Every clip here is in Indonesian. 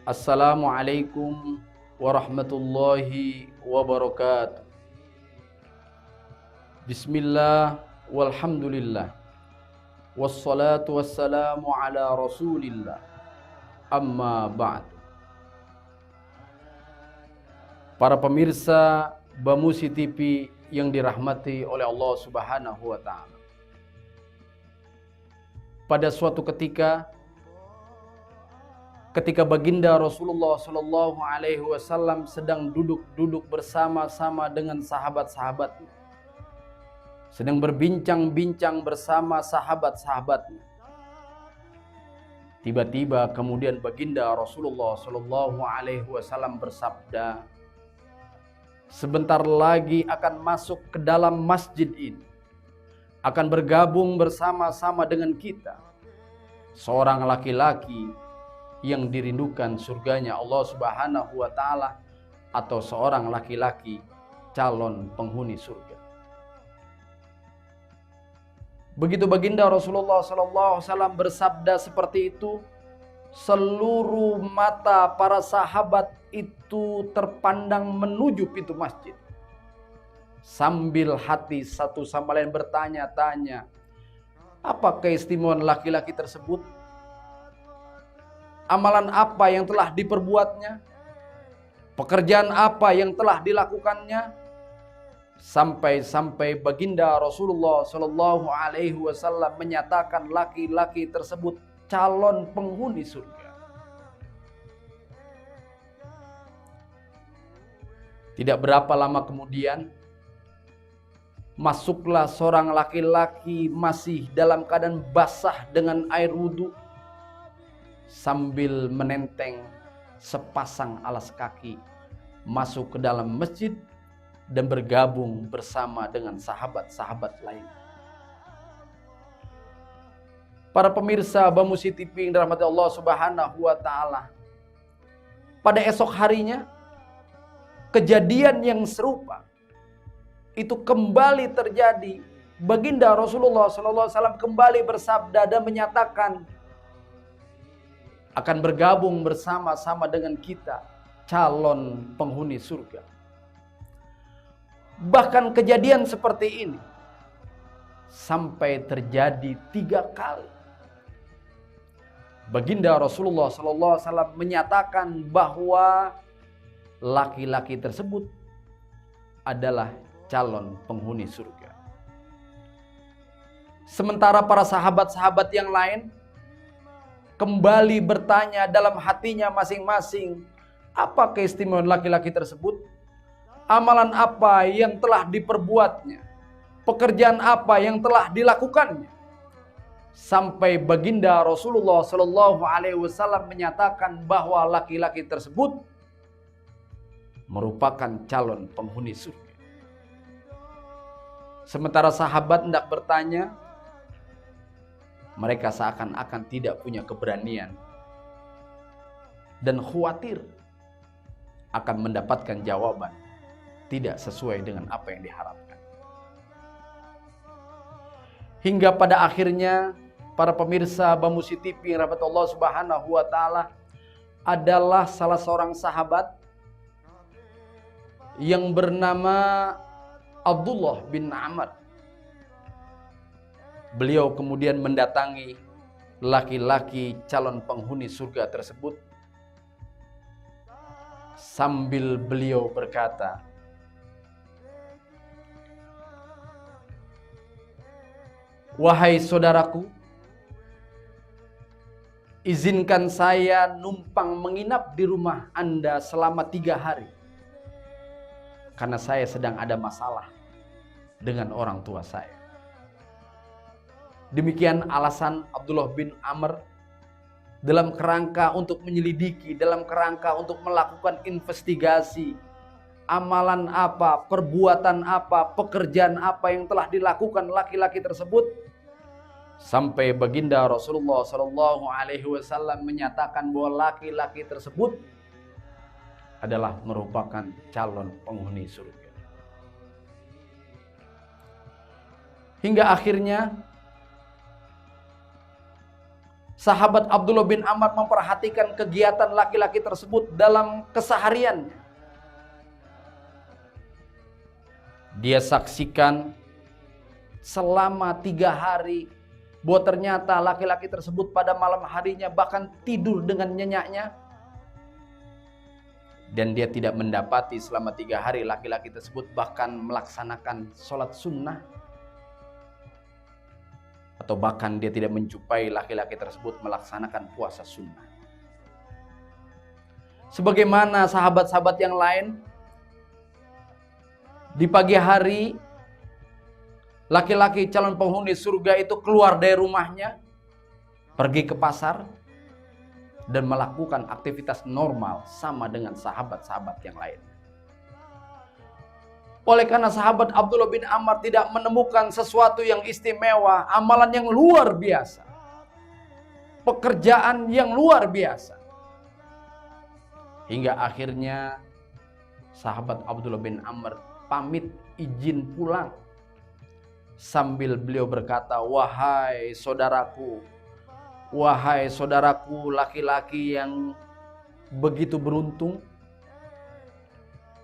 Assalamualaikum warahmatullahi wabarakatuh. Bismillah walhamdulillah wassalatu wassalamu ala rasulillah. Amma ba'd. Para pemirsa Bamusi TV yang dirahmati oleh Allah Subhanahu wa taala. Pada suatu ketika baginda Rasulullah Shallallahu Alaihi Wasallam sedang duduk bersama-sama dengan sahabat-sahabatnya, sedang berbincang-bincang bersama sahabat-sahabatnya. Tiba-tiba kemudian baginda Rasulullah Shallallahu Alaihi Wasallam bersabda, sebentar lagi akan masuk ke dalam masjid ini, akan bergabung bersama-sama dengan kita seorang laki-laki yang dirindukan surganya Allah Subhanahu wa taala, atau seorang laki-laki calon penghuni surga. Begitu baginda Rasulullah sallallahu alaihi wasallam bersabda seperti itu, seluruh mata para sahabat itu terpandang menuju pintu masjid. Sambil hati satu sama lain bertanya-tanya, apa keistimewaan laki-laki tersebut? Amalan apa yang telah diperbuatnya? Pekerjaan apa yang telah dilakukannya? Sampai-sampai baginda Rasulullah Shallallahu Alaihi Wasallam menyatakan laki-laki tersebut calon penghuni surga. Tidak berapa lama kemudian, masuklah seorang laki-laki masih dalam keadaan basah dengan air wudhu, sambil menenteng sepasang alas kaki, masuk ke dalam masjid dan bergabung bersama dengan sahabat-sahabat lain. Para pemirsa Bamusi TV yang dirahmati Allah Subhanahu wa taala, pada esok harinya kejadian yang serupa itu kembali terjadi. Baginda Rasulullah SAW kembali bersabda dan menyatakan akan bergabung bersama-sama dengan kita calon penghuni surga. Bahkan kejadian seperti ini sampai terjadi 3 kali. Baginda Rasulullah SAW menyatakan bahwa laki-laki tersebut adalah calon penghuni surga. Sementara para sahabat-sahabat yang lain kembali bertanya dalam hatinya masing-masing, apa keistimewaan laki-laki tersebut? Amalan apa yang telah diperbuatnya? Pekerjaan apa yang telah dilakukannya? Sampai baginda Rasulullah Shallallahu Alaihi Wasallam menyatakan bahwa laki-laki tersebut merupakan calon penghuni surga. Sementara sahabat hendak bertanya, mereka seakan-akan tidak punya keberanian dan khawatir akan mendapatkan jawaban tidak sesuai dengan apa yang diharapkan. Hingga pada akhirnya para pemirsa Bamusi TV yang rahmat Allah Subhanahu wa taala, adalah salah seorang sahabat yang bernama Abdullah bin Amr. Beliau kemudian mendatangi laki-laki calon penghuni surga tersebut sambil beliau berkata, wahai saudaraku, izinkan saya numpang menginap di rumah Anda selama 3 hari. Karena saya sedang ada masalah dengan orang tua saya. Demikian alasan Abdullah bin Amr dalam kerangka untuk menyelidiki, dalam kerangka untuk melakukan investigasi. Amalan apa, perbuatan apa, pekerjaan apa yang telah dilakukan laki-laki tersebut. Sampai baginda Rasulullah Shallallahu Alaihi Wasallam menyatakan bahwa laki-laki tersebut adalah merupakan calon penghuni surga. Hingga akhirnya Sahabat Abdullah bin Amr memperhatikan kegiatan laki-laki tersebut dalam kesehariannya. Dia saksikan selama 3 hari bahwa ternyata laki-laki tersebut pada malam harinya bahkan tidur dengan nyenyaknya. Dan dia tidak mendapati selama 3 hari laki-laki tersebut bahkan melaksanakan sholat sunnah. Atau bahkan dia tidak menjumpai laki-laki tersebut melaksanakan puasa sunnah. Sebagaimana sahabat-sahabat yang lain, di pagi hari laki-laki calon penghuni surga itu keluar dari rumahnya, pergi ke pasar, dan melakukan aktivitas normal sama dengan sahabat-sahabat yang lain. Oleh karena sahabat Abdullah bin Amr tidak menemukan sesuatu yang istimewa, amalan yang luar biasa, pekerjaan yang luar biasa, hingga akhirnya sahabat Abdullah bin Amr pamit izin pulang sambil beliau berkata, wahai saudaraku laki-laki yang begitu beruntung,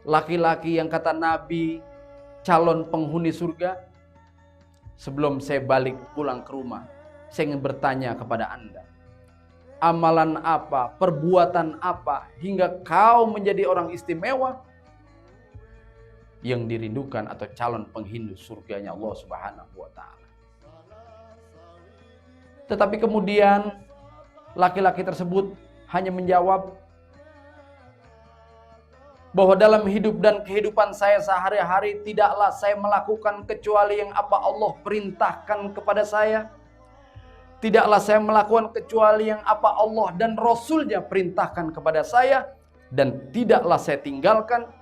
laki-laki yang kata Nabi calon penghuni surga. Sebelum saya balik pulang ke rumah, saya ingin bertanya kepada Anda, amalan apa, perbuatan apa hingga kau menjadi orang istimewa yang dirindukan atau calon penghuni surganya Allah Subhanahu wa ta'ala. Tetapi kemudian laki-laki tersebut hanya menjawab bahwa dalam hidup dan kehidupan saya sehari-hari tidaklah saya melakukan kecuali yang apa Allah perintahkan kepada saya. Tidaklah saya melakukan kecuali yang apa Allah dan Rasulnya perintahkan kepada saya. Dan tidaklah saya tinggalkan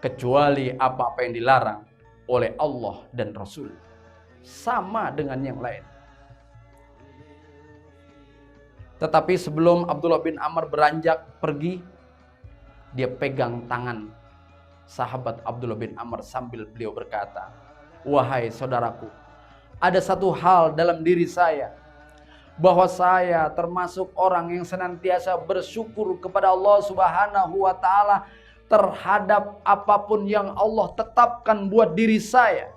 kecuali apa-apa yang dilarang oleh Allah dan Rasul. Sama dengan yang lain. Tetapi sebelum Abdullah bin Amr beranjak pergi, dia pegang tangan sahabat Abdullah bin Amr sambil beliau berkata, wahai saudaraku, ada satu hal dalam diri saya, bahwa saya termasuk orang yang senantiasa bersyukur kepada Allah Subhanahu wa ta'ala terhadap apapun yang Allah tetapkan buat diri saya.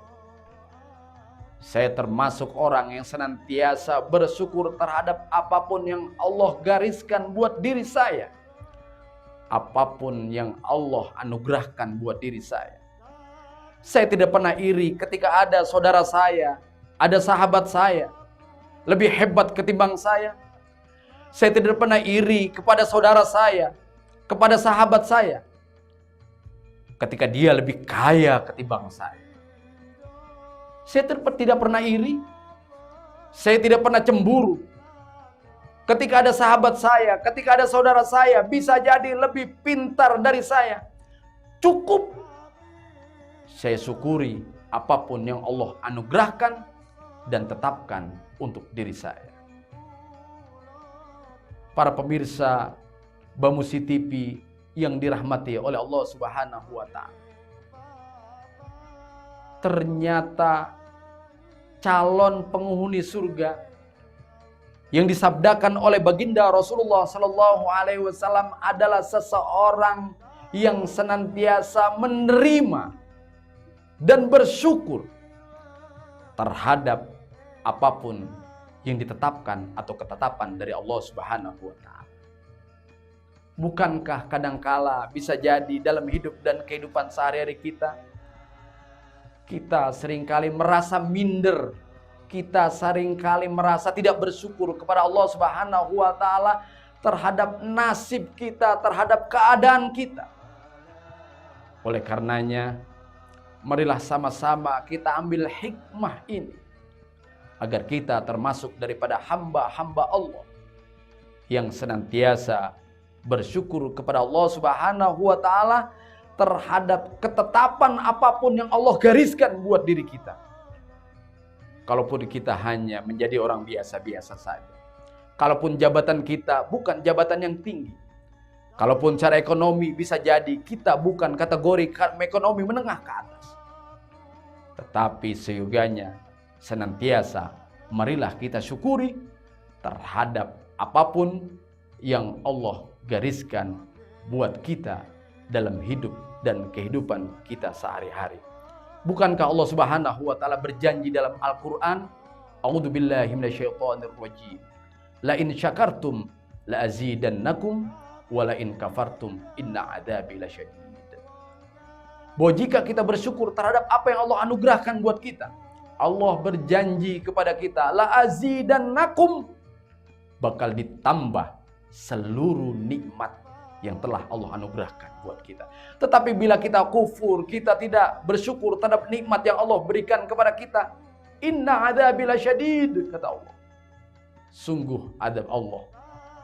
Saya termasuk orang yang senantiasa bersyukur terhadap apapun yang Allah gariskan buat diri saya. Apapun yang Allah anugerahkan buat diri saya. Saya tidak pernah iri ketika ada saudara saya, ada sahabat saya lebih hebat ketimbang saya. Saya tidak pernah iri kepada saudara saya, kepada sahabat saya, ketika dia lebih kaya ketimbang saya. Saya tidak pernah iri. Saya tidak pernah cemburu. Ketika ada sahabat saya, ketika ada saudara saya bisa jadi lebih pintar dari saya, cukup saya syukuri apapun yang Allah anugerahkan dan tetapkan untuk diri saya. Para pemirsa Bamusi TV yang dirahmati oleh Allah Subhanahu wa ta'ala. Ternyata calon penghuni surga yang disabdakan oleh baginda Rasulullah sallallahu alaihi wasallam adalah seseorang yang senantiasa menerima dan bersyukur terhadap apapun yang ditetapkan atau ketetapan dari Allah Subhanahu wa ta'ala. Bukankah kadangkala bisa jadi dalam hidup dan kehidupan sehari-hari kita seringkali merasa minder, kita seringkali merasa tidak bersyukur kepada Allah Subhanahu wa ta'ala terhadap nasib kita, terhadap keadaan kita. Oleh karenanya, marilah sama-sama kita ambil hikmah ini agar kita termasuk daripada hamba-hamba Allah yang senantiasa bersyukur kepada Allah Subhanahu wa ta'ala terhadap ketetapan apapun yang Allah gariskan buat diri kita. Kalaupun kita hanya menjadi orang biasa-biasa saja. Kalaupun jabatan kita bukan jabatan yang tinggi. Kalaupun secara ekonomi bisa jadi kita bukan kategori ekonomi menengah ke atas. Tetapi seyogianya senantiasa marilah kita syukuri terhadap apapun yang Allah gariskan buat kita dalam hidup dan kehidupan kita sehari-hari. Bukankah Allah Subhanahu wa taala berjanji dalam Al-Qur'an, A'udzubillahi minasyaitonirrajim. La in syakartum la azidannakum wa la in kafartum inna adzabi lasyadid. Bahwa jika kita bersyukur terhadap apa yang Allah anugerahkan buat kita, Allah berjanji kepada kita, la azidannakum, bakal ditambah seluruh nikmat yang telah Allah anugerahkan buat kita. Tetapi bila kita kufur, kita tidak bersyukur terhadap nikmat yang Allah berikan kepada kita, inna adzabi lasyadid, kata Allah. Sungguh adab Allah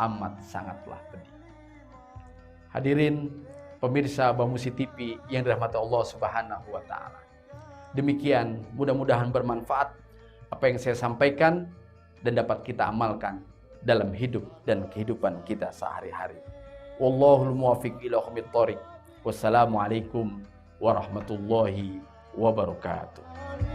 amat sangatlah pedih. Hadirin pemirsa Bamusi TV yang dirahmati Allah Subhanahu wa taala. Demikian, mudah-mudahan bermanfaat apa yang saya sampaikan dan dapat kita amalkan dalam hidup dan kehidupan kita sehari-hari. Wallahul muwaffiq ila aqwamit thoriq. Wassalamualaikum warahmatullahi wabarakatuh.